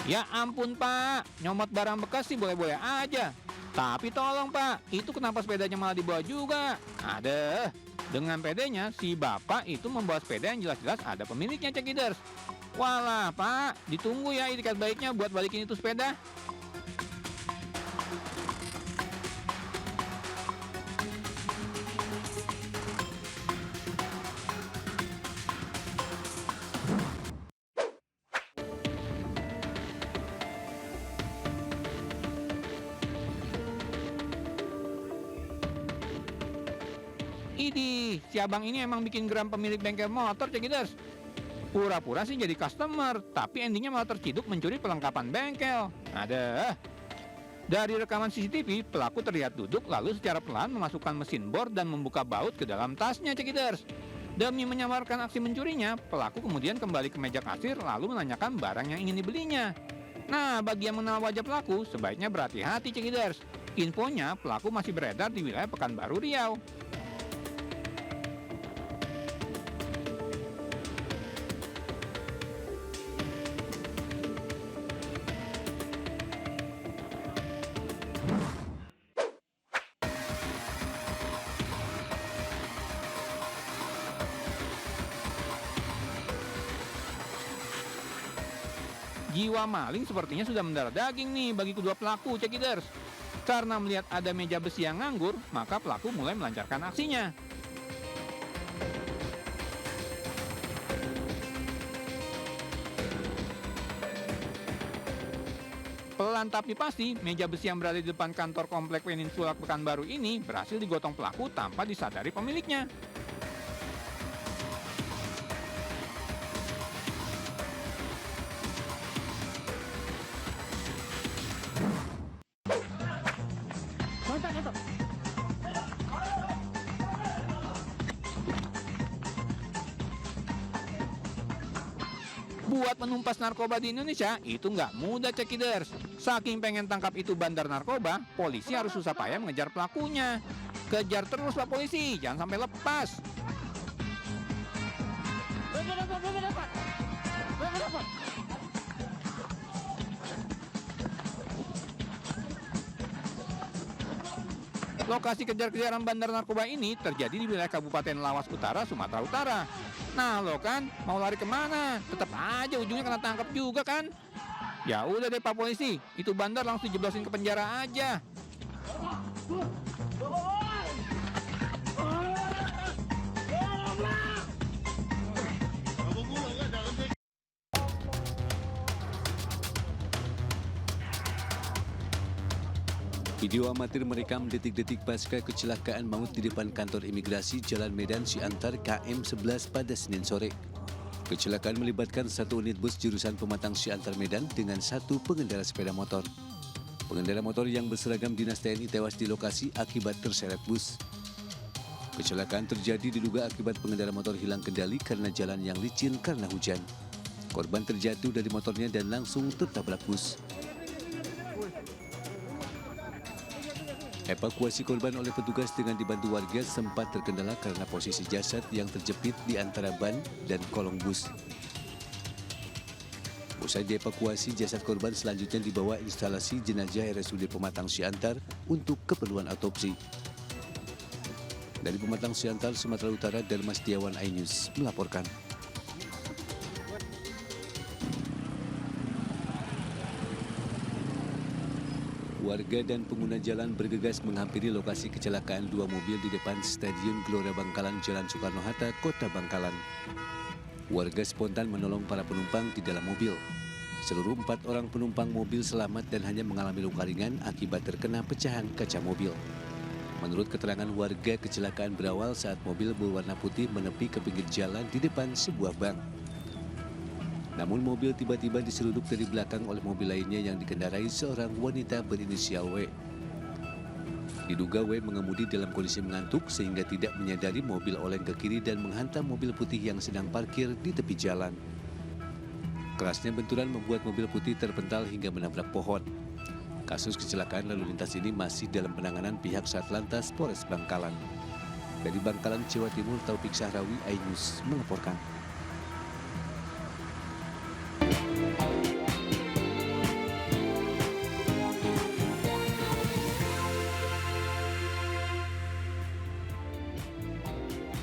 Ya ampun Pak, nyomot barang bekas sih boleh-boleh aja. Tapi tolong Pak, itu kenapa sepedanya malah dibawa juga? Ada. Dengan pedenya, si Bapak itu membawa sepeda yang jelas-jelas ada pemiliknya Cekiders. Walah Pak, ditunggu ya itikat baiknya buat balikin itu sepeda. Idih, si abang ini emang bikin geram pemilik bengkel motor Cekiders. Pura-pura sih jadi customer, tapi endingnya malah terciduk mencuri perlengkapan bengkel. Ada. Dari rekaman CCTV, pelaku terlihat duduk lalu secara pelan memasukkan mesin bor dan membuka baut ke dalam tasnya Cekiders. Demi menyamarkan aksi mencurinya, pelaku kemudian kembali ke meja kasir lalu menanyakan barang yang ingin dibelinya. Nah, bagi yang mengenal wajah pelaku, sebaiknya berhati-hati Cekiders. Infonya, pelaku masih beredar di wilayah Pekanbaru Riau. Jiwa maling sepertinya sudah mendarah daging nih bagi kedua pelaku Cekiders. Karena melihat ada meja besi yang nganggur, maka pelaku mulai melancarkan aksinya. Pelan tapi pasti, meja besi yang berada di depan kantor komplek Peninsula Pekanbaru ini berhasil digotong pelaku tanpa disadari pemiliknya. Buat menumpas narkoba di Indonesia itu nggak mudah Cekiders. Saking pengen tangkap itu bandar narkoba, polisi harus susah payah mengejar pelakunya. Kejar terus Pak Polisi, jangan sampai lepas. Lokasi kejar-kejaran bandar narkoba ini terjadi di wilayah Kabupaten Lawas Utara, Sumatera Utara. Nah lo kan, mau lari kemana? Tetap aja ujungnya kena tangkap juga kan? Ya udah deh Pak Polisi, itu bandar langsung jeblosin ke penjara aja. Video amatir merekam detik-detik pasca kecelakaan maut di depan kantor imigrasi Jalan Medan Siantar KM 11 pada Senin sore. Kecelakaan melibatkan satu unit bus jurusan Pematang Siantar Medan dengan satu pengendara sepeda motor. Pengendara motor yang berseragam dinas TNI tewas di lokasi akibat terseret bus. Kecelakaan terjadi diduga akibat pengendara motor hilang kendali karena jalan yang licin karena hujan. Korban terjatuh dari motornya dan langsung tertabrak bus. Evakuasi korban oleh petugas dengan dibantu warga sempat terkendala karena posisi jasad yang terjepit di antara ban dan kolong bus. Usai dievakuasi, jasad korban selanjutnya dibawa instalasi jenazah RSUD Pematang Siantar untuk keperluan autopsi. Dari Pematang Siantar, Sumatera Utara, Darma Setiawan, iNews melaporkan. Warga dan pengguna jalan bergegas menghampiri lokasi kecelakaan dua mobil di depan Stadion Gelora Bangkalan Jalan Soekarno-Hatta, Kota Bangkalan. Warga spontan menolong para penumpang di dalam mobil. Seluruh 4 orang penumpang mobil selamat dan hanya mengalami luka ringan akibat terkena pecahan kaca mobil. Menurut keterangan warga, kecelakaan berawal saat mobil berwarna putih menepi ke pinggir jalan di depan sebuah bank. Namun mobil tiba-tiba diseruduk dari belakang oleh mobil lainnya yang dikendarai seorang wanita berinisial W. Diduga W mengemudi dalam kondisi mengantuk sehingga tidak menyadari mobil oleng ke kiri dan menghantam mobil putih yang sedang parkir di tepi jalan. Kerasnya benturan membuat mobil putih terpental hingga menabrak pohon. Kasus kecelakaan lalu lintas ini masih dalam penanganan pihak Satlantas Polres Bangkalan. Dari Bangkalan, Jawa Timur, Taufik Sahrawi, iNews melaporkan.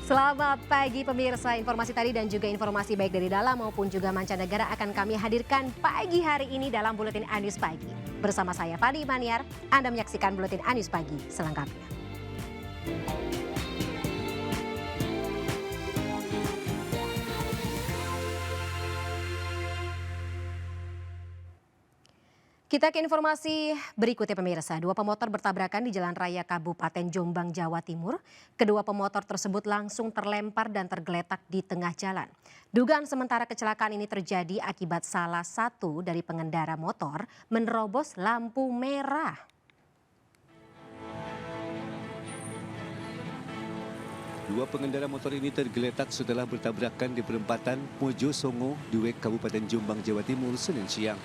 Selamat pagi pemirsa, informasi tadi dan juga informasi baik dari dalam maupun juga mancanegara akan kami hadirkan pagi hari ini dalam Buletin Anius Pagi. Bersama saya Fani Maniar, Anda menyaksikan Buletin Anius Pagi selengkapnya. Kita ke informasi berikutnya pemirsa. Dua pemotor bertabrakan di Jalan Raya Kabupaten Jombang, Jawa Timur. Kedua pemotor tersebut langsung terlempar dan tergeletak di tengah jalan. Dugaan sementara kecelakaan ini terjadi akibat salah satu dari pengendara motor menerobos lampu merah. Dua pengendara motor ini tergeletak setelah bertabrakan di perempatan Mojo Songo, Diwek, Kabupaten Jombang, Jawa Timur, Senin siang.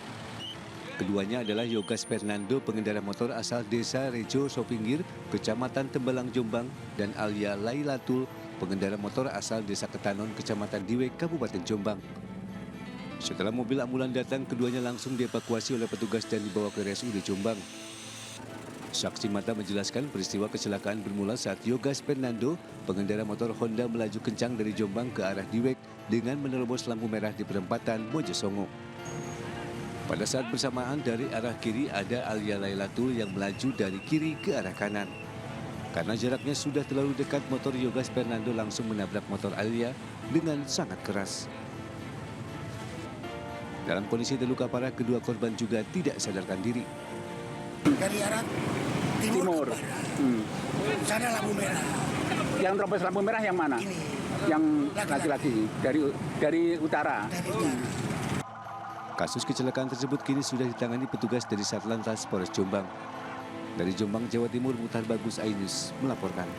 Keduanya adalah Yogas Fernando, pengendara motor asal Desa Rejo Sopinggir, Kecamatan Tembalang, Jombang, dan Alia Lailatul, pengendara motor asal Desa Ketanon, Kecamatan Diwek, Kabupaten Jombang. Setelah mobil ambulan datang, keduanya langsung dievakuasi oleh petugas dan dibawa ke RSUD Jombang. Saksi mata menjelaskan peristiwa kecelakaan bermula saat Yogas Fernando, pengendara motor Honda melaju kencang dari Jombang ke arah Diwek dengan menerobos lampu merah di perempatan Mojosongo. Pada saat bersamaan dari arah kiri ada Alia Lailatul yang melaju dari kiri ke arah kanan. Karena jaraknya sudah terlalu dekat, motor Yogas Fernando langsung menabrak motor Alia dengan sangat keras. Dalam kondisi terluka parah, kedua korban juga tidak sadarkan diri. Dari arah timur. Sana lampu merah. Yang terobos lampu merah yang mana? Ini. Yang laki-laki dari utara. Dari utara. Kasus kecelakaan tersebut kini sudah ditangani petugas dari Satlantas Polres Jombang. Dari Jombang, Jawa Timur, Muhtar Bagus Ainus melaporkan.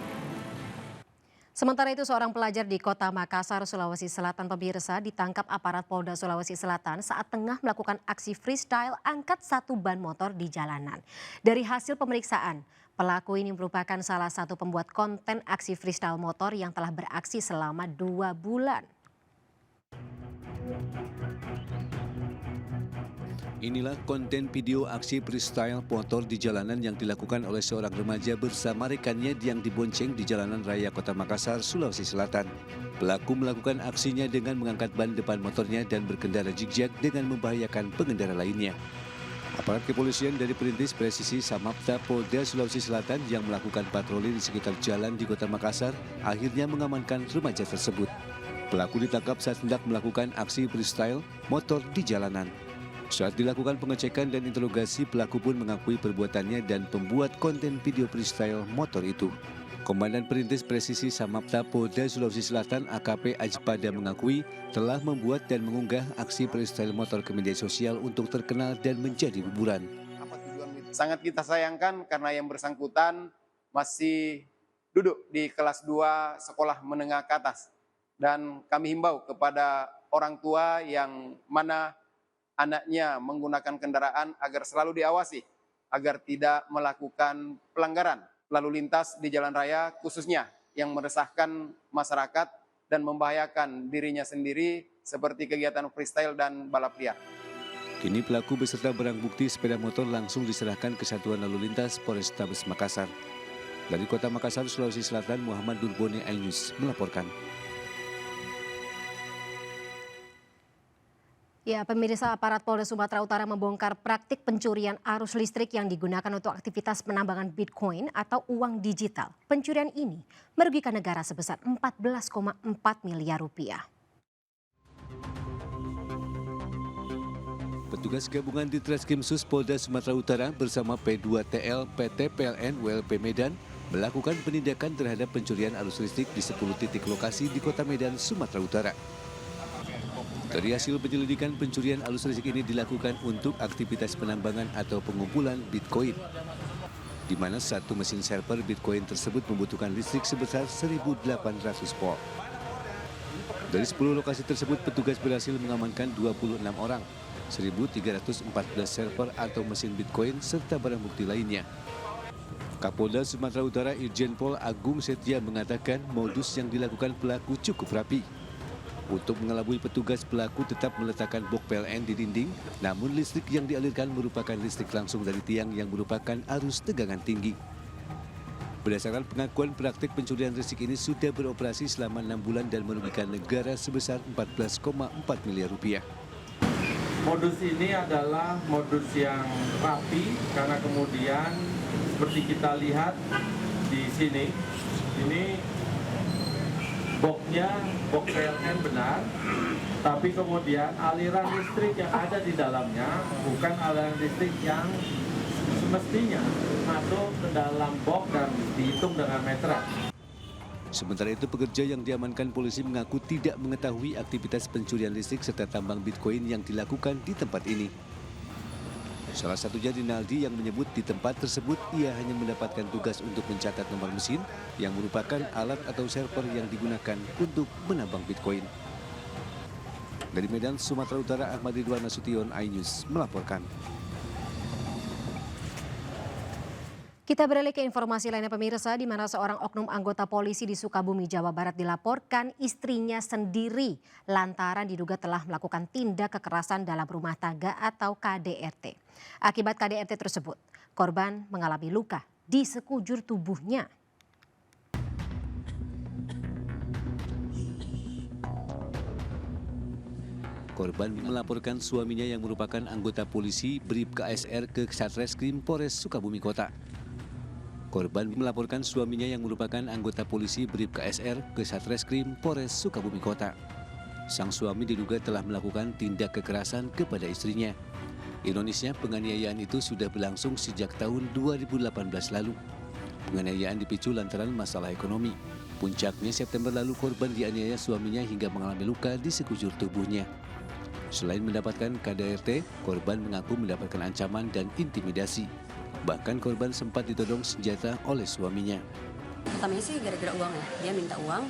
Sementara itu seorang pelajar di Kota Makassar, Sulawesi Selatan pemirsa ditangkap aparat Polda Sulawesi Selatan saat tengah melakukan aksi freestyle angkat satu ban motor di jalanan. Dari hasil pemeriksaan, pelaku ini merupakan salah satu pembuat konten aksi freestyle motor yang telah beraksi selama 2 bulan. Inilah konten video aksi freestyle motor di jalanan yang dilakukan oleh seorang remaja bersama rekannya yang dibonceng di jalanan raya Kota Makassar, Sulawesi Selatan. Pelaku melakukan aksinya dengan mengangkat ban depan motornya dan berkendara zigzag dengan membahayakan pengendara lainnya. Aparat kepolisian dari Perintis Presisi Samapta Polda Sulawesi Selatan yang melakukan patroli di sekitar jalan di Kota Makassar akhirnya mengamankan remaja tersebut. Pelaku ditangkap saat hendak melakukan aksi freestyle motor di jalanan. Saat dilakukan pengecekan dan interogasi, pelaku pun mengakui perbuatannya dan pembuat konten video freestyle motor itu. Komandan Perintis Presisi Samapta Polda Sulawesi Selatan AKP Ajpada mengakui telah membuat dan mengunggah aksi freestyle motor ke media sosial untuk terkenal dan menjadi hiburan. Sangat kita sayangkan karena yang bersangkutan masih duduk di kelas 2 sekolah menengah ke atas. Dan kami himbau kepada orang tua yang mana anaknya menggunakan kendaraan agar selalu diawasi, agar tidak melakukan pelanggaran lalu lintas di jalan raya khususnya yang meresahkan masyarakat dan membahayakan dirinya sendiri seperti kegiatan freestyle dan balap liar. Kini pelaku beserta barang bukti sepeda motor langsung diserahkan ke Satuan Lalu Lintas Polrestabes Makassar. Dari Kota Makassar, Sulawesi Selatan, Muhammad Durboni Ainus melaporkan. Ya, pemirsa, aparat Polda Sumatera Utara membongkar praktik pencurian arus listrik yang digunakan untuk aktivitas penambangan Bitcoin atau uang digital. Pencurian ini merugikan negara sebesar 14,4 miliar rupiah. Petugas gabungan di Treskrimsus Polda Sumatera Utara bersama P2TL PT PLN WLP Medan melakukan penindakan terhadap pencurian arus listrik di 10 titik lokasi di Kota Medan, Sumatera Utara. Dari hasil penyelidikan, pencurian arus listrik ini dilakukan untuk aktivitas penambangan atau pengumpulan Bitcoin, di mana satu mesin server Bitcoin tersebut membutuhkan listrik sebesar 1.800 volt. Dari 10 lokasi tersebut, petugas berhasil mengamankan 26 orang, 1.314 server atau mesin Bitcoin, serta barang bukti lainnya. Kapolda Sumatera Utara Irjen Pol Agung Setia mengatakan modus yang dilakukan pelaku cukup rapi. Untuk mengelabui petugas, pelaku tetap meletakkan box PLN di dinding, namun listrik yang dialirkan merupakan listrik langsung dari tiang yang merupakan arus tegangan tinggi. Berdasarkan pengakuan, praktik pencurian listrik ini sudah beroperasi selama 6 bulan dan merugikan negara sebesar 14,4 miliar rupiah. Modus ini adalah modus yang rapi karena kemudian seperti kita lihat di sini, ini boxnya box PLN benar, tapi kemudian aliran listrik yang ada di dalamnya bukan aliran listrik yang semestinya masuk ke dalam box dan dihitung dengan meteran. Sementara itu, pekerja yang diamankan polisi mengaku tidak mengetahui aktivitas pencurian listrik serta tambang Bitcoin yang dilakukan di tempat ini. Salah satunya Rinaldi yang menyebut di tempat tersebut ia hanya mendapatkan tugas untuk mencatat nomor mesin yang merupakan alat atau server yang digunakan untuk menambang Bitcoin. Dari Medan, Sumatera Utara, Ahmad Ridwan Nasution, iNews melaporkan. Kita beralih ke informasi lainnya pemirsa, di mana seorang oknum anggota polisi di Sukabumi, Jawa Barat dilaporkan istrinya sendiri lantaran diduga telah melakukan tindak kekerasan dalam rumah tangga atau KDRT. Akibat KDRT tersebut, korban mengalami luka di sekujur tubuhnya. Korban melaporkan suaminya yang merupakan anggota polisi Brib KSR ke Satreskrim Polres Sukabumi Kota. Korban melaporkan suaminya yang merupakan anggota polisi Brib KSR ke Satreskrim Polres Sukabumi Kota. Sang suami diduga telah melakukan tindak kekerasan kepada istrinya. Ironisnya, penganiayaan itu sudah berlangsung sejak tahun 2018 lalu. Penganiayaan dipicu lantaran masalah ekonomi. Puncaknya September lalu korban dianiaya suaminya hingga mengalami luka di sekujur tubuhnya. Selain mendapatkan KDRT, korban mengaku mendapatkan ancaman dan intimidasi. Bahkan korban sempat ditodong senjata oleh suaminya. Pertamanya sih gara-gara uang ya, dia minta uang,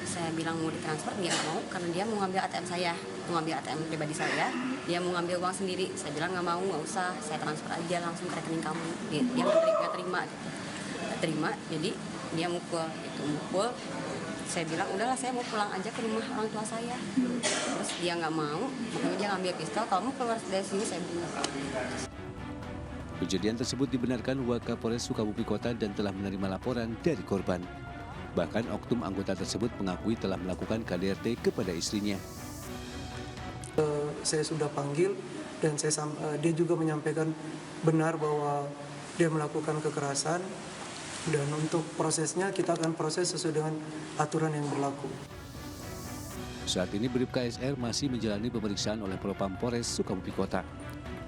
saya bilang mau ditransfer, dia nggak mau karena dia mau ngambil ATM saya, mau ngambil ATM pribadi saya, dia mau ngambil uang sendiri. Saya bilang nggak mau, nggak usah, saya transfer aja langsung ke rekening kamu. Dia nggak terima, nggak terima, jadi dia mukul, Saya bilang udahlah, saya mau pulang aja ke rumah orang tua saya. Terus dia nggak mau, makanya dia ngambil pistol, kamu keluar dari sini, saya bilang. Kejadian tersebut dibenarkan Wakapolres Sukabumi Kota dan telah menerima laporan dari korban. Bahkan oknum anggota tersebut mengakui telah melakukan KDRT kepada istrinya. Saya sudah panggil dan dia juga menyampaikan benar bahwa dia melakukan kekerasan, dan untuk prosesnya kita akan proses sesuai dengan aturan yang berlaku. Saat ini Brib KSR masih menjalani pemeriksaan oleh Propam Polres Sukabumi Kota.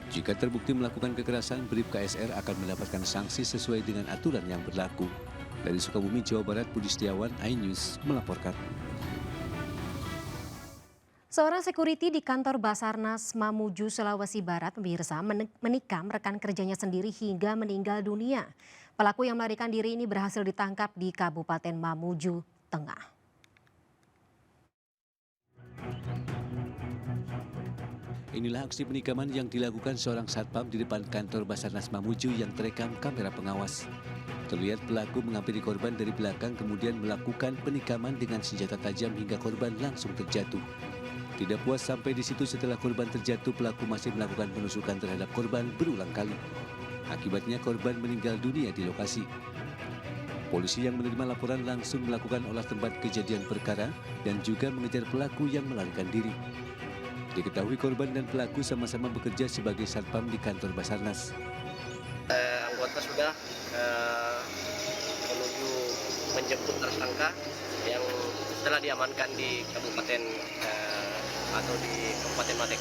Jika terbukti melakukan kekerasan, Brib KSR akan mendapatkan sanksi sesuai dengan aturan yang berlaku. Dari Sukabumi, Jawa Barat, Budi Setiawan, iNews melaporkan. Seorang sekuriti di kantor Basarnas Mamuju, Sulawesi Barat, pemirsa, menikam rekan kerjanya sendiri hingga meninggal dunia. Pelaku yang melarikan diri ini berhasil ditangkap di Kabupaten Mamuju Tengah. Inilah aksi penikaman yang dilakukan seorang satpam di depan kantor Basarnas Mamuju yang terekam kamera pengawas. Terlihat pelaku menghampiri korban dari belakang kemudian melakukan penikaman dengan senjata tajam hingga korban langsung terjatuh. Tidak puas sampai di situ, setelah korban terjatuh, pelaku masih melakukan penusukan terhadap korban berulang kali. Akibatnya korban meninggal dunia di lokasi. Polisi yang menerima laporan langsung melakukan olah tempat kejadian perkara dan juga mengejar pelaku yang melarikan diri. Diketahui korban dan pelaku sama-sama bekerja sebagai satpam di kantor Basarnas. Anggota sudah menuju menjemput tersangka yang telah diamankan di Kabupaten atau di Kabupaten Matek.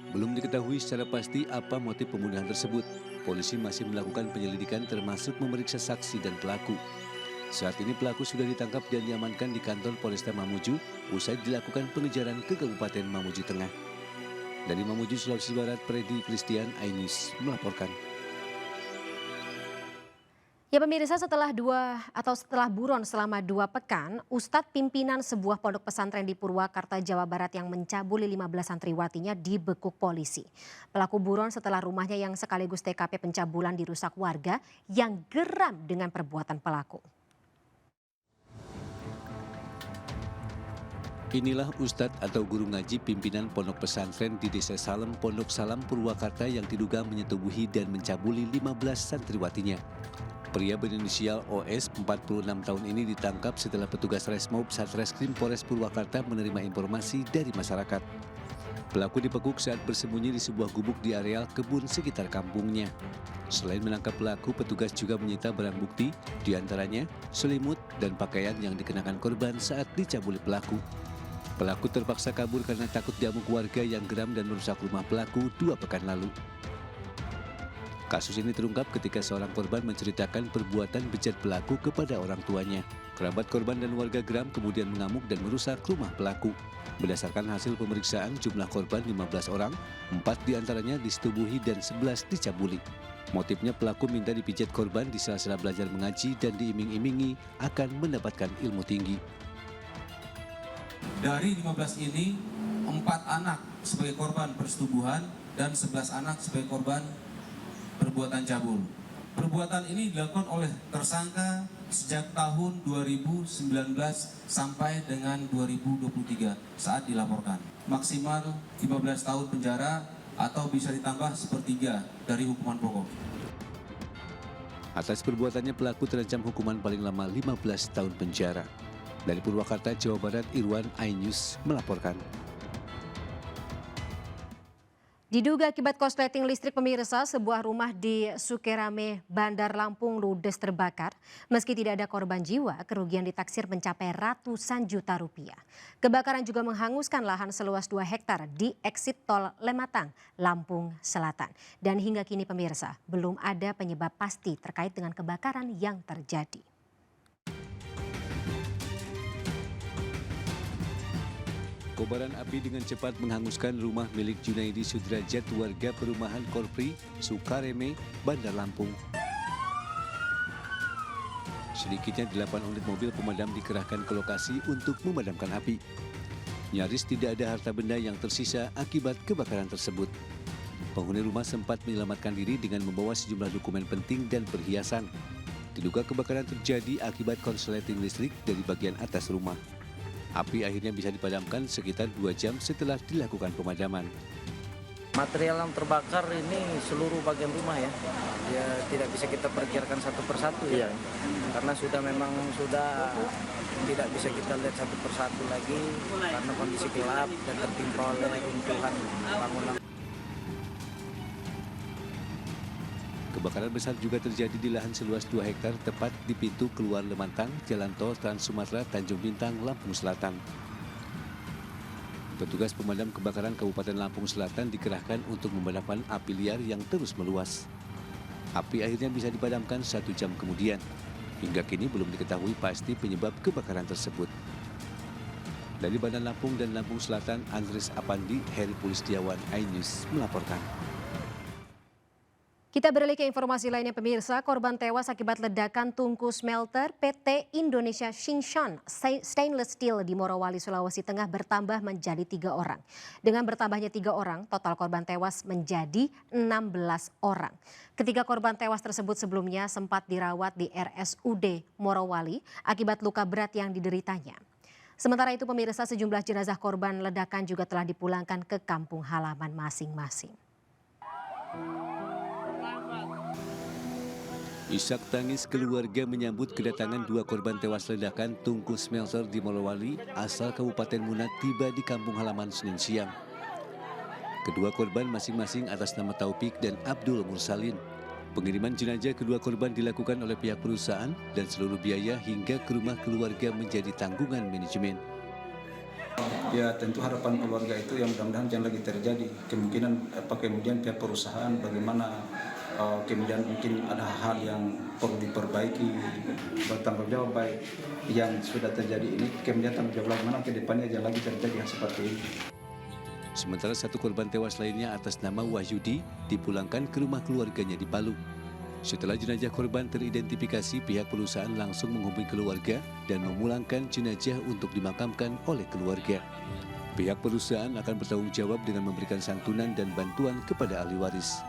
Belum diketahui secara pasti apa motif pembunuhan tersebut. Polisi masih melakukan penyelidikan termasuk memeriksa saksi dan pelaku. Saat ini pelaku sudah ditangkap dan diamankan di kantor Polresta Mamuju usai dilakukan pengejaran ke Kabupaten Mamuju Tengah. Dari Mamuju, Sulawesi Barat, Predi Christian, iNews melaporkan. Ya pemirsa, setelah buron selama 2 pekan, Ustadz pimpinan sebuah pondok pesantren di Purwakarta, Jawa Barat yang mencabuli 15 santriwatinya dibekuk polisi. Pelaku buron setelah rumahnya yang sekaligus TKP pencabulan dirusak warga yang geram dengan perbuatan pelaku. Inilah Ustadz atau guru ngaji pimpinan pondok pesantren di Desa Salem, Pondok Salam, Purwakarta yang diduga menyetubuhi dan mencabuli 15 santriwatinya. Pria berinisial OS 46 tahun ini ditangkap setelah petugas Resmob Satreskrim Polres Purwakarta menerima informasi dari masyarakat. Pelaku dibekuk saat bersembunyi di sebuah gubuk di areal kebun sekitar kampungnya. Selain menangkap pelaku, petugas juga menyita barang bukti, diantaranya selimut dan pakaian yang dikenakan korban saat dicabuli pelaku. Pelaku terpaksa kabur karena takut diamuk warga yang geram dan merusak rumah pelaku 2 pekan lalu. Kasus ini terungkap ketika seorang korban menceritakan perbuatan bejat pelaku kepada orang tuanya. Kerabat korban dan warga geram kemudian mengamuk dan merusak rumah pelaku. Berdasarkan hasil pemeriksaan, jumlah korban 15 orang, 4 diantaranya disetubuhi dan 11 dicabuli. Motifnya pelaku minta dipijat korban di sela-sela belajar mengaji dan diiming-imingi akan mendapatkan ilmu tinggi. Dari 15 ini, 4 anak sebagai korban persetubuhan dan 11 anak sebagai korban perbuatan cabul. Perbuatan ini dilakukan oleh tersangka sejak tahun 2019 sampai dengan 2023 saat dilaporkan. Maksimal 15 tahun penjara atau bisa ditambah sepertiga dari hukuman pokok. Atas perbuatannya pelaku terancam hukuman paling lama 15 tahun penjara. Dari Purwakarta, Jawa Barat, Irwan, iNews melaporkan. Diduga akibat korsleting listrik pemirsa, sebuah rumah di Sukerame, Bandar Lampung ludes terbakar. Meski tidak ada korban jiwa, kerugian ditaksir mencapai ratusan juta rupiah. Kebakaran juga menghanguskan lahan seluas 2 hektar di eksit tol Lematang, Lampung Selatan. Dan hingga kini pemirsa, belum ada penyebab pasti terkait dengan kebakaran yang terjadi. Kobaran api dengan cepat menghanguskan rumah milik Junaidi Sudrajat, warga perumahan Korpri, Sukareme, Bandar Lampung. Sedikitnya 8 unit mobil pemadam dikerahkan ke lokasi untuk memadamkan api. Nyaris tidak ada harta benda yang tersisa akibat kebakaran tersebut. Penghuni rumah sempat menyelamatkan diri dengan membawa sejumlah dokumen penting dan perhiasan. Diduga kebakaran terjadi akibat korsleting listrik dari bagian atas rumah. Api akhirnya bisa dipadamkan sekitar 2 jam setelah dilakukan pemadaman. Material yang terbakar ini seluruh bagian rumah ya. Ya tidak bisa kita perkirakan satu persatu ya. Karena memang sudah tidak bisa kita lihat satu persatu lagi karena kondisi gelap dan tertimpa oleh runtuhan bangunan. Kebakaran besar juga terjadi di lahan seluas 2 hektar tepat di pintu keluar Lematang, Jalan Tol Trans Sumatera, Tanjung Bintang, Lampung Selatan. Petugas pemadam kebakaran Kabupaten Lampung Selatan dikerahkan untuk memadamkan api liar yang terus meluas. Api akhirnya bisa dipadamkan 1 jam kemudian. Hingga kini belum diketahui pasti penyebab kebakaran tersebut. Dari Bandar Lampung dan Lampung Selatan, Andres Apandi, Heri Pulistiawan, iNews melaporkan. Kita beralih ke informasi lainnya pemirsa, korban tewas akibat ledakan tungku smelter PT Indonesia Tsingshan Stainless Steel di Morowali, Sulawesi Tengah bertambah menjadi 3 orang. Dengan bertambahnya 3 orang, total korban tewas menjadi 16 orang. Ketiga korban tewas tersebut sebelumnya sempat dirawat di RSUD Morowali akibat luka berat yang dideritanya. Sementara itu pemirsa, sejumlah jenazah korban ledakan juga telah dipulangkan ke kampung halaman masing-masing. Isak tangis keluarga menyambut kedatangan 2 korban tewas ledakan tungku smelter di Morowali asal Kabupaten Muna tiba di kampung halaman Senin siang. Kedua korban masing-masing atas nama Taufik dan Abdul Mursalin. Pengiriman jenazah kedua korban dilakukan oleh pihak perusahaan dan seluruh biaya hingga ke rumah keluarga menjadi tanggungan manajemen. Ya tentu harapan keluarga itu yang mudah-mudahan jangan lagi terjadi. Kemudian pihak perusahaan bagaimana kemudian mungkin ada hal yang perlu diperbaiki, bertanggung jawab baik yang sudah terjadi ini, kemudian tanggung jawab bagaimana ke depannya jangan lagi terjadi yang seperti ini. Sementara 1 korban tewas lainnya atas nama Wahyudi dipulangkan ke rumah keluarganya di Palu. Setelah jenazah korban teridentifikasi, pihak perusahaan langsung menghubungi keluarga dan memulangkan jenazah untuk dimakamkan oleh keluarga. Pihak perusahaan akan bertanggung jawab dengan memberikan santunan dan bantuan kepada ahli waris.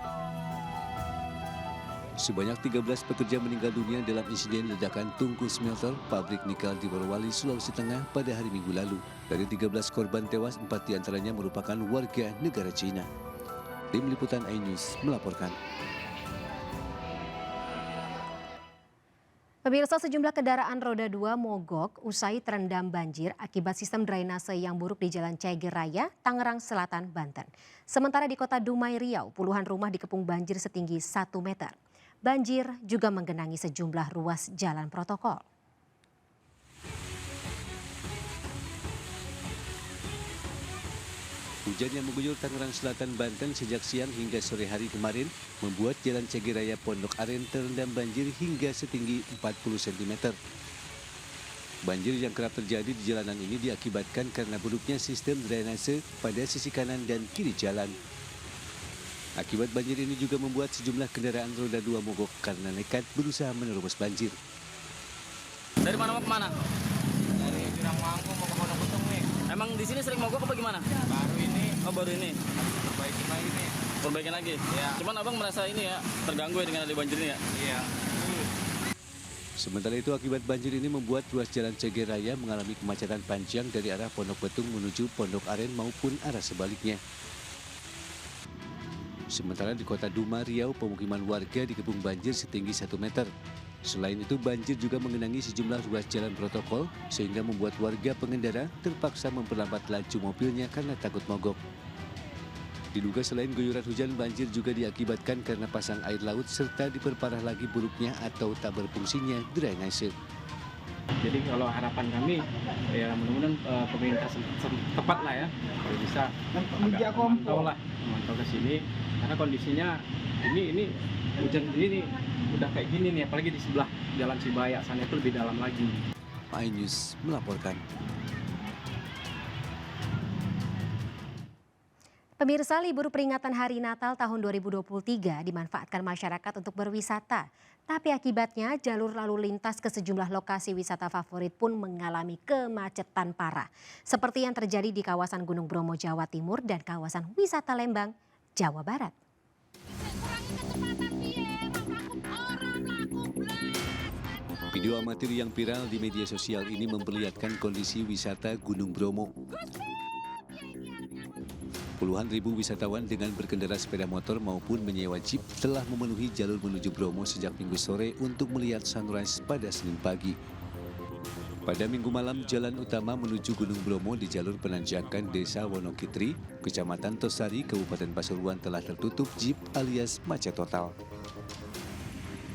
Sebanyak 13 pekerja meninggal dunia dalam insiden ledakan tungku smelter pabrik nikel di Morowali, Sulawesi Tengah pada hari Minggu lalu. Dari 13 korban tewas, 4 diantaranya merupakan warga negara Cina. Tim Liputan iNews melaporkan. Pemirsa, sejumlah kendaraan roda 2 mogok usai terendam banjir akibat sistem drainase yang buruk di Jalan Ceger Raya, Tangerang Selatan, Banten. Sementara di Kota Dumai, Riau, puluhan rumah dikepung banjir setinggi 1 meter. Banjir juga menggenangi sejumlah ruas jalan protokol. Hujan yang mengguyur Tangerang Selatan, Banten sejak siang hingga sore hari kemarin membuat Jalan Ceger Raya Pondok Aren terendam banjir hingga setinggi 40 cm. Banjir yang kerap terjadi di jalanan ini diakibatkan karena buruknya sistem drainase pada sisi kanan dan kiri jalan. Akibat banjir ini juga membuat sejumlah kendaraan roda 2 mogok karena nekat berusaha menerobos banjir. Dari mana mau ke mana? Dari Jurangmangku mau ke Pondok Betung nih. Emang di sini sering mogok apa gimana? Baru ini. Oh, baru ini. Perbaikin lagi nih. Perbaikin lagi? Iya. Cuman abang merasa ini ya, terganggu ya dengan ada banjir ini ya? Iya. Sementara itu akibat banjir ini membuat ruas Jalan Ceger Raya mengalami kemacetan panjang dari arah Pondok Betung menuju Pondok Aren maupun arah sebaliknya. Sementara di Kota Dumai, Riau, pemukiman warga dikepung banjir setinggi 1 meter. Selain itu, banjir juga mengenangi sejumlah ruas jalan protokol sehingga membuat warga pengendara terpaksa memperlambat laju mobilnya karena takut mogok. Diduga selain guyuran hujan, banjir juga diakibatkan karena pasang air laut serta diperparah lagi buruknya atau tak berfungsinya drainase. Jadi kalau harapan kami ya mudah-mudahan pemerintah tepat lah ya, kalau bisa agak memantau ke sini karena kondisinya ini hujan ini udah kayak gini nih, apalagi di sebelah Jalan Cibaya sana itu lebih dalam lagi. iNews melaporkan. Pemirsa, libur peringatan Hari Natal tahun 2023 dimanfaatkan masyarakat untuk berwisata. Tapi akibatnya jalur lalu lintas ke sejumlah lokasi wisata favorit pun mengalami kemacetan parah. Seperti yang terjadi di kawasan Gunung Bromo, Jawa Timur dan kawasan wisata Lembang, Jawa Barat. Video amatir yang viral di media sosial ini memperlihatkan kondisi wisata Gunung Bromo. Puluhan ribu wisatawan dengan berkendara sepeda motor maupun menyewa jeep telah memenuhi jalur menuju Bromo sejak Minggu sore untuk melihat sunrise pada Senin pagi. Pada Minggu malam, jalan utama menuju Gunung Bromo di jalur penanjakan Desa Wonokitri, Kecamatan Tosari, Kabupaten Pasuruan telah tertutup jeep alias macet total.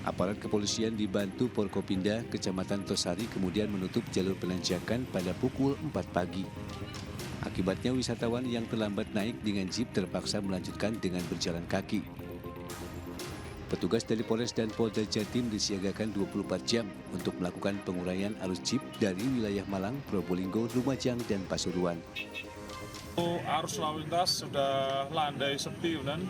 Aparat kepolisian dibantu Porkopinda Kecamatan Tosari kemudian menutup jalur penanjakan pada pukul 4 pagi. Akibatnya wisatawan yang terlambat naik dengan jeep terpaksa melanjutkan dengan berjalan kaki. Petugas dari Polres dan Polda Jatim disiagakan 24 jam untuk melakukan penguraian arus jeep dari wilayah Malang, Probolinggo, Lumajang, dan Pasuruan. Arus lalu lintas sudah landai sepi dan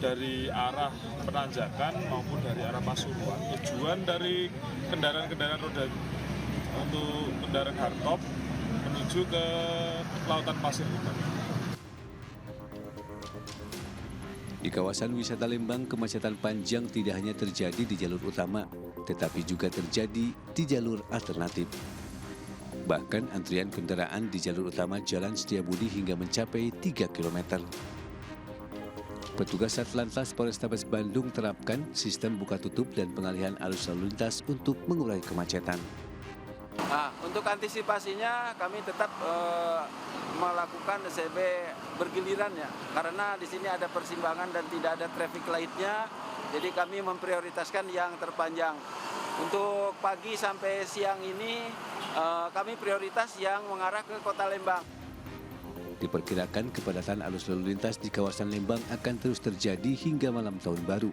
dari arah penanjakan maupun dari arah Pasuruan. Tujuan dari kendaraan-kendaraan roda untuk kendaraan hardtop menuju ke Lautan Pasir Hitam. Di kawasan wisata Lembang, kemacetan panjang tidak hanya terjadi di jalur utama, tetapi juga terjadi di jalur alternatif. Bahkan antrian kendaraan di jalur utama Jalan Setiabudi hingga mencapai 3 km. Petugas Satlantas Polrestabes Bandung terapkan sistem buka tutup dan pengalihan arus lalu lintas untuk mengurai kemacetan. Nah, untuk antisipasinya kami tetap melakukan CB bergiliran ya, karena di sini ada persimpangan dan tidak ada traffic light-nya, jadi kami memprioritaskan yang terpanjang. Untuk pagi sampai siang ini kami prioritas yang mengarah ke Kota Lembang. Diperkirakan kepadatan arus lalu lintas di kawasan Lembang akan terus terjadi hingga malam tahun baru.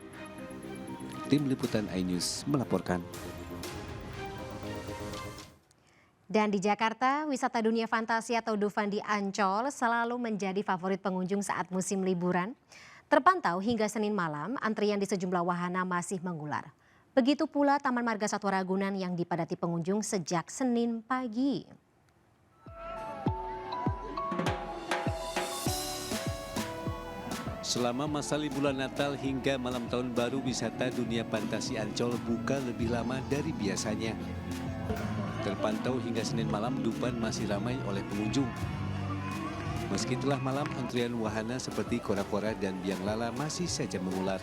Tim Liputan iNews melaporkan. Dan di Jakarta, wisata dunia fantasi atau Dufan di Ancol selalu menjadi favorit pengunjung saat musim liburan. Terpantau hingga Senin malam, antrian di sejumlah wahana masih mengular. Begitu pula Taman Marga Satwa Ragunan yang dipadati pengunjung sejak Senin pagi. Selama masa liburan Natal hingga malam tahun baru, wisata dunia fantasi Ancol buka lebih lama dari biasanya. Terpantau hingga Senin malam, Dufan masih ramai oleh pengunjung. Meski telah malam, antrian wahana seperti kora-kora dan biang lala masih saja mengular.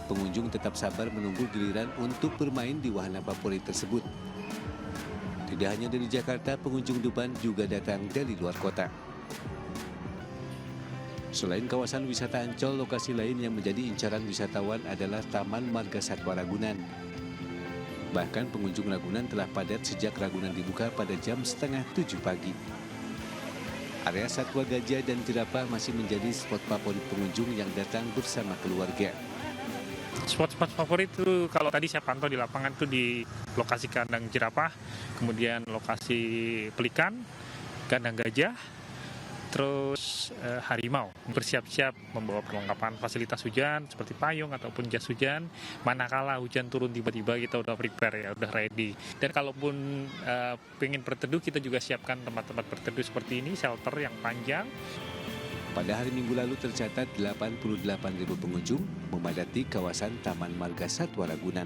pengunjung tetap sabar menunggu giliran untuk bermain di wahana favorit tersebut. Tidak hanya dari Jakarta, pengunjung Tuban juga datang dari luar kota. Selain kawasan wisata Ancol, lokasi lain yang menjadi incaran wisatawan adalah Taman Marga Satwa Ragunan. Bahkan pengunjung Ragunan telah padat sejak Ragunan dibuka pada jam 6:30 pagi. Area satwa gajah dan jerapah masih menjadi spot favorit pengunjung yang datang bersama keluarga. Spot-spot favorit itu kalau tadi saya pantau di lapangan itu di lokasi kandang jerapah, kemudian lokasi pelikan, kandang gajah, terus harimau. Bersiap-siap membawa perlengkapan fasilitas hujan seperti payung ataupun jas hujan. Manakala hujan turun tiba-tiba kita udah prepare ya, udah ready. Dan kalaupun pengen berteduh, kita juga siapkan tempat-tempat berteduh seperti ini, shelter yang panjang. Pada hari Minggu lalu tercatat 88.000 pengunjung memadati kawasan Taman Marga Satwa Ragunan.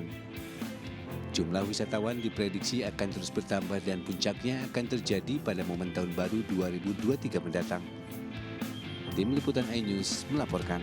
Jumlah wisatawan diprediksi akan terus bertambah dan puncaknya akan terjadi pada momen tahun baru 2023 mendatang. Tim Liputan iNews melaporkan.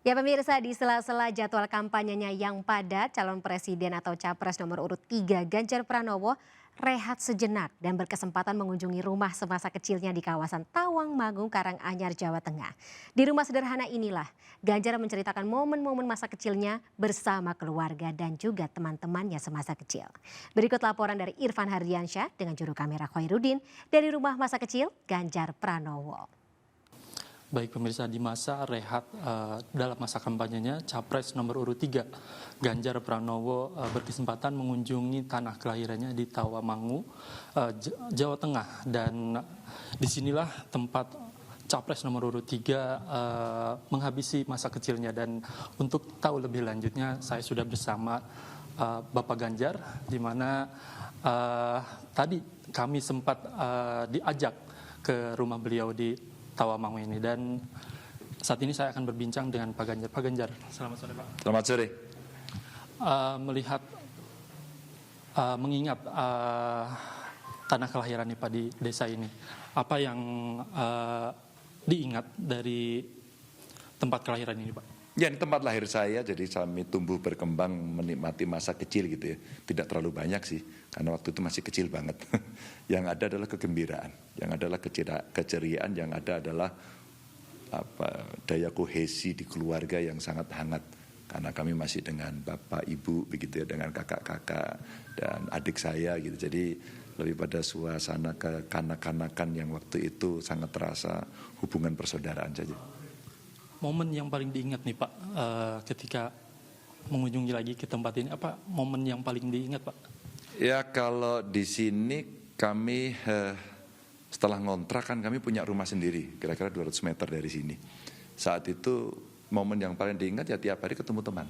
Ya pemirsa, di sela-sela jadwal kampanyenya yang padat, calon presiden atau capres nomor urut 3 Ganjar Pranowo rehat sejenak dan berkesempatan mengunjungi rumah semasa kecilnya di kawasan Tawangmangu, Karanganyar, Jawa Tengah. Di rumah sederhana inilah Ganjar menceritakan momen-momen masa kecilnya bersama keluarga dan juga teman-temannya semasa kecil. Berikut laporan dari Irfan Hardiansyah dengan juru kamera Khairuddin dari rumah masa kecil Ganjar Pranowo. Baik pemirsa, di masa rehat dalam masa kampanyenya, Capres nomor urut 3 Ganjar Pranowo berkesempatan mengunjungi tanah kelahirannya di Tawangmangu, Jawa Tengah. Dan disinilah tempat Capres nomor urut 3 menghabisi masa kecilnya. Dan untuk tahu lebih lanjutnya, saya sudah bersama Bapak Ganjar, di mana tadi kami sempat diajak ke rumah beliau di Tawangmangu ini, dan saat ini saya akan berbincang dengan Pak Ganjar. Pak Ganjar, selamat sore Pak. Selamat sore. Mengingat tanah kelahiran Pak di desa ini, apa yang diingat dari tempat kelahiran ini Pak? Ya, ini tempat lahir saya, jadi kami tumbuh berkembang menikmati masa kecil gitu ya. Tidak terlalu banyak sih, karena waktu itu masih kecil banget. Yang ada adalah kegembiraan, yang adalah keceriaan, yang ada adalah daya kohesi di keluarga yang sangat hangat. Karena kami masih dengan bapak, ibu, begitu ya, dengan kakak-kakak dan adik saya gitu. Jadi lebih pada suasana kekanak-kanakan yang waktu itu sangat terasa hubungan persaudaraan saja. Momen yang paling diingat nih Pak, ketika mengunjungi lagi ke tempat ini, apa momen yang paling diingat Pak? Ya kalau di sini kami setelah ngontrak kan kami punya rumah sendiri, kira-kira 200 meter dari sini. Saat itu momen yang paling diingat ya tiap hari ketemu teman.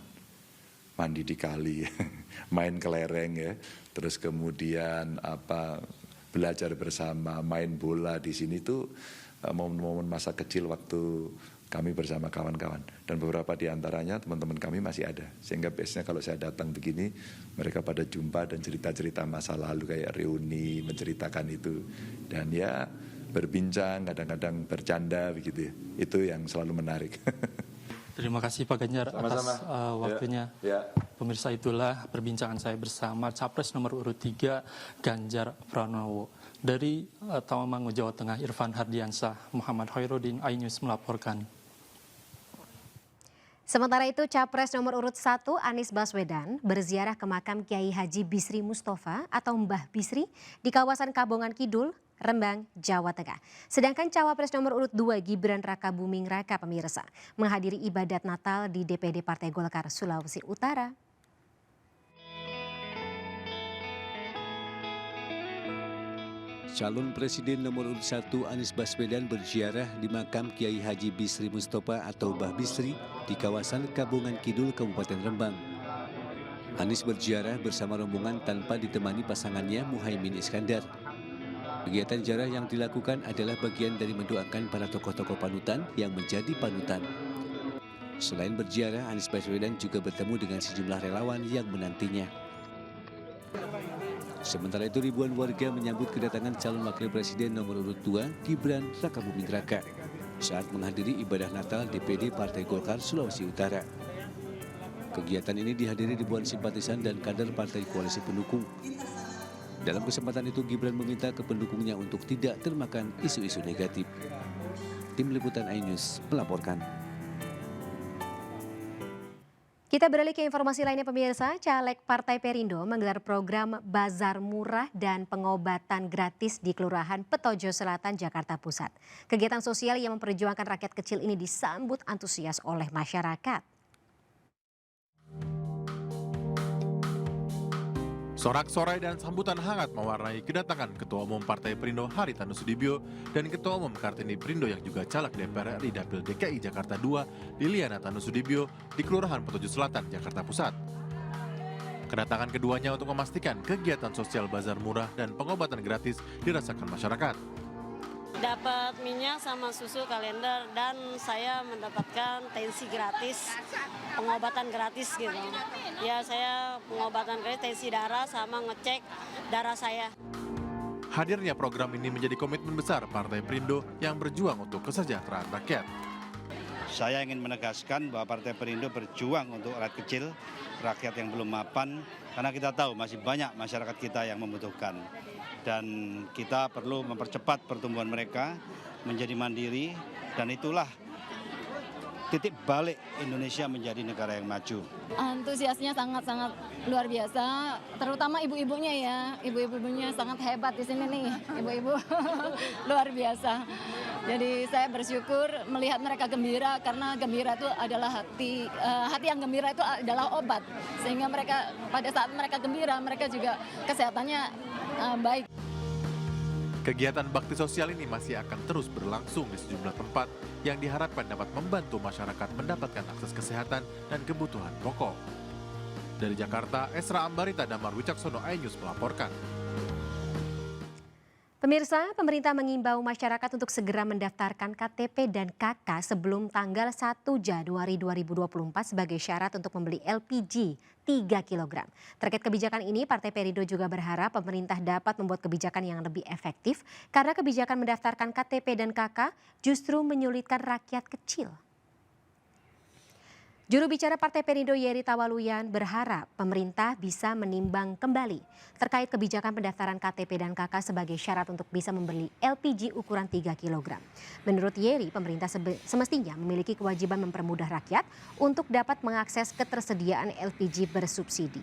Mandi di kali, main kelereng ya, terus kemudian belajar bersama, main bola di sini tuh momen-momen masa kecil waktu kami bersama kawan-kawan, dan beberapa di antaranya teman-teman kami masih ada, sehingga biasanya kalau saya datang begini mereka pada jumpa dan cerita-cerita masa lalu kayak reuni, menceritakan itu, dan ya berbincang, kadang-kadang bercanda begitu ya. Itu yang selalu menarik. Terima kasih Pak Ganjar atas waktunya. Ya. Pemirsa, itulah perbincangan saya bersama Capres nomor urut 3 Ganjar Pranowo. Dari Tawangmangu, Jawa Tengah, Irfan Hardiansyah, Muhammad Khairuddin, iNews melaporkan. Sementara itu, Capres nomor urut 1 Anies Baswedan berziarah ke makam Kiai Haji Bisri Mustafa atau Mbah Bisri di kawasan Kabongan Kidul, Rembang, Jawa Tengah. Sedangkan Cawapres nomor urut 2 Gibran Rakabuming Raka pemirsa menghadiri ibadat Natal di DPD Partai Golkar Sulawesi Utara. Calon Presiden nomor urut 1 Anies Baswedan berziarah di makam Kiai Haji Bisri Mustafa atau Mbah Bisri di kawasan Kabongan Kidul, Kabupaten Rembang. Anies berziarah bersama rombongan tanpa ditemani pasangannya Muhaimin Iskandar. Kegiatan ziarah yang dilakukan adalah bagian dari mendoakan para tokoh-tokoh panutan yang menjadi panutan. Selain berziarah, Anies Baswedan juga bertemu dengan sejumlah relawan yang menantinya. Sementara itu ribuan warga menyambut kedatangan calon wakil presiden nomor urut 2 Gibran Rakabuming Raka saat menghadiri ibadah Natal DPD Partai Golkar Sulawesi Utara. Kegiatan ini dihadiri ribuan simpatisan dan kader partai koalisi pendukung. Dalam kesempatan itu Gibran meminta ke pendukungnya untuk tidak termakan isu-isu negatif. Tim Liputan iNews melaporkan. Kita beralih ke informasi lainnya pemirsa, caleg Partai Perindo menggelar program Bazar Murah dan Pengobatan Gratis di Kelurahan Petojo Selatan, Jakarta Pusat. Kegiatan sosial yang memperjuangkan rakyat kecil ini disambut antusias oleh masyarakat. Sorak-sorai dan sambutan hangat mewarnai kedatangan Ketua Umum Partai Perindo Haritanu Sudibyo dan Ketua Umum Kartini Perindo yang juga caleg DPR RI Dapil DKI Jakarta II Liliana Tanu Sudibyo di Kelurahan Petojo Selatan, Jakarta Pusat. Kedatangan keduanya untuk memastikan kegiatan sosial bazar murah dan pengobatan gratis dirasakan masyarakat. Dapat minyak sama susu kalender dan saya mendapatkan tensi gratis, pengobatan gratis gitu. Ya saya pengobatan gratis tensi darah sama ngecek darah saya. Hadirnya program ini menjadi komitmen besar Partai Perindo yang berjuang untuk kesejahteraan rakyat. Saya ingin menegaskan bahwa Partai Perindo berjuang untuk rakyat kecil, rakyat yang belum mapan, karena kita tahu masih banyak masyarakat kita yang membutuhkan. Dan kita perlu mempercepat pertumbuhan mereka menjadi mandiri, dan itulah titik balik Indonesia menjadi negara yang maju. Antusiasnya sangat-sangat luar biasa, terutama ibu-ibunya ya. Ibu-ibunya sangat hebat di sini nih, ibu-ibu luar biasa. Jadi saya bersyukur melihat mereka gembira, karena gembira itu adalah hati yang gembira itu adalah obat. Sehingga mereka pada saat mereka gembira, mereka juga kesehatannya baik. Kegiatan bakti sosial ini masih akan terus berlangsung di sejumlah tempat yang diharapkan dapat membantu masyarakat mendapatkan akses kesehatan dan kebutuhan pokok. Dari Jakarta, Esra Ambarita Damar Wicaksono iNews melaporkan. Pemirsa, pemerintah mengimbau masyarakat untuk segera mendaftarkan KTP dan KK sebelum tanggal 1 Januari 2024 sebagai syarat untuk membeli LPG 3 kg. Terkait kebijakan ini, Partai Perindo juga berharap pemerintah dapat membuat kebijakan yang lebih efektif karena kebijakan mendaftarkan KTP dan KK justru menyulitkan rakyat kecil. Juru bicara Partai Perindo Yeri Tawaluyan berharap pemerintah bisa menimbang kembali terkait kebijakan pendaftaran KTP dan KK sebagai syarat untuk bisa membeli LPG ukuran 3 kg. Menurut Yeri, pemerintah semestinya memiliki kewajiban mempermudah rakyat untuk dapat mengakses ketersediaan LPG bersubsidi.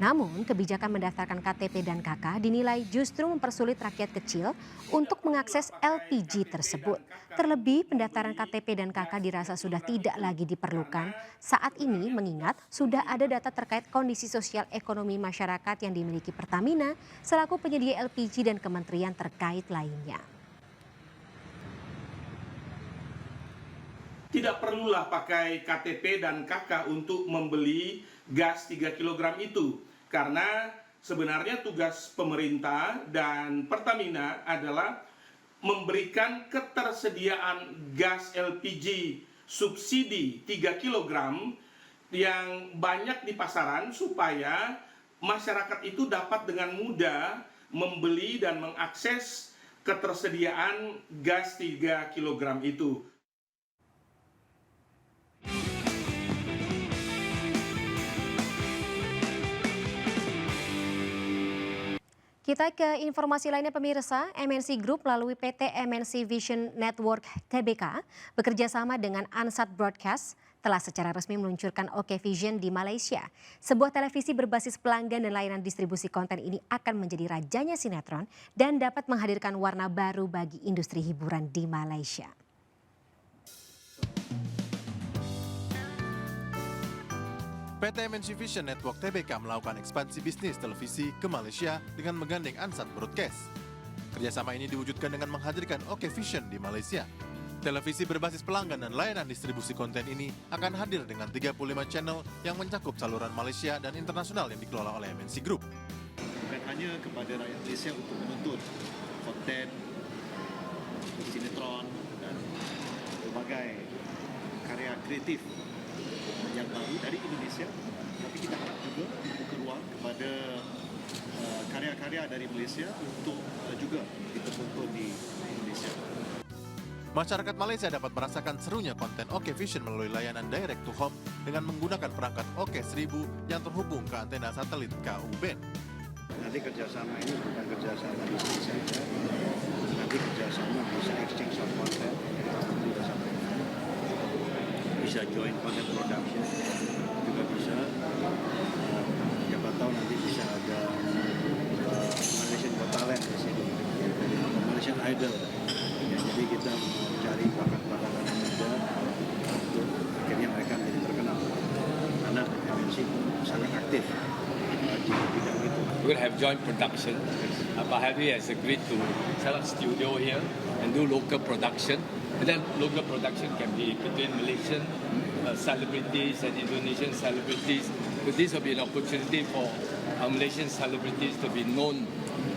Namun, kebijakan mendaftarkan KTP dan KK dinilai justru mempersulit rakyat kecil untuk mengakses LPG tersebut. Terlebih, pendaftaran KTP dan KK dirasa sudah tidak lagi diperlukan saat ini mengingat sudah ada data terkait kondisi sosial ekonomi masyarakat yang dimiliki Pertamina selaku penyedia LPG dan kementerian terkait lainnya. Tidak perlulah pakai KTP dan KK untuk membeli gas 3 kg itu. Karena sebenarnya tugas pemerintah dan Pertamina adalah memberikan ketersediaan gas LPG subsidi 3 kg yang banyak di pasaran supaya masyarakat itu dapat dengan mudah membeli dan mengakses ketersediaan gas 3 kg itu. Kita ke informasi lainnya pemirsa, MNC Group melalui PT MNC Vision Network Tbk bekerja sama dengan Ansat Broadcast telah secara resmi meluncurkan OK Vision di Malaysia. Sebuah televisi berbasis pelanggan dan layanan distribusi konten ini akan menjadi rajanya sinetron dan dapat menghadirkan warna baru bagi industri hiburan di Malaysia. PT MNC Vision Network Tbk melakukan ekspansi bisnis televisi ke Malaysia dengan menggandeng Ansat Broadcast. Kerjasama ini diwujudkan dengan menghadirkan OK Vision di Malaysia. Televisi berbasis pelanggan dan layanan distribusi konten ini akan hadir dengan 35 channel yang mencakup saluran Malaysia dan internasional yang dikelola oleh MNC Group. Bukan hanya kepada rakyat Malaysia untuk menonton konten, sinetron dan berbagai karya kreatif yang baru dari Indonesia, tapi kita harap juga membuka ruang kepada karya-karya dari Malaysia untuk juga kita tonton di Indonesia. Masyarakat Malaysia dapat merasakan serunya konten OK Vision melalui layanan direct to home dengan menggunakan perangkat OK 1000 yang terhubung ke antena satelit KU Band. Nanti kerjasama ini bukan kerjasama di sini saja, nanti kerjasama bisa exchange of content, juga sampai bisa joint content production, juga bisa, siapa tahu nanti bisa ada Malaysian Got Talent di sini, Malaysian Idol. Ya, jadi kita mencari bakat-bakat anak muda untuk akhirnya mereka menjadi terkenal, karena MNC sangat aktif di bidang itu. We'll have joint production. Pak Harry has agreed to set up studio here and do local production. And then local production can be between Malaysian celebrities and Indonesian celebrities. But this will be an opportunity for Malaysian celebrities to be known,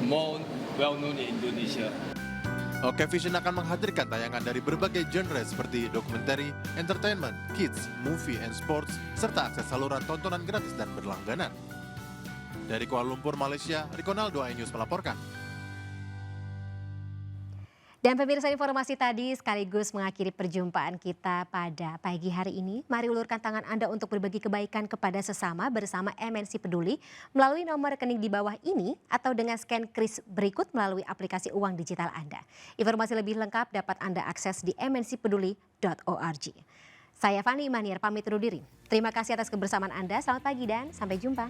more well-known in Indonesia. OK Vision akan menghadirkan tayangan dari berbagai genre seperti dokumenter, entertainment, kids, movie and sports, serta akses saluran tontonan gratis dan berlangganan. Dari Kuala Lumpur, Malaysia, Riconaldo iNews melaporkan. Dan pemirsa, informasi tadi sekaligus mengakhiri perjumpaan kita pada pagi hari ini. Mari ulurkan tangan Anda untuk berbagi kebaikan kepada sesama bersama MNC Peduli melalui nomor rekening di bawah ini atau dengan scan kris berikut melalui aplikasi uang digital Anda. Informasi lebih lengkap dapat Anda akses di mncpeduli.org. Saya Fani Imaniar pamit undur diri. Terima kasih atas kebersamaan Anda. Selamat pagi dan sampai jumpa.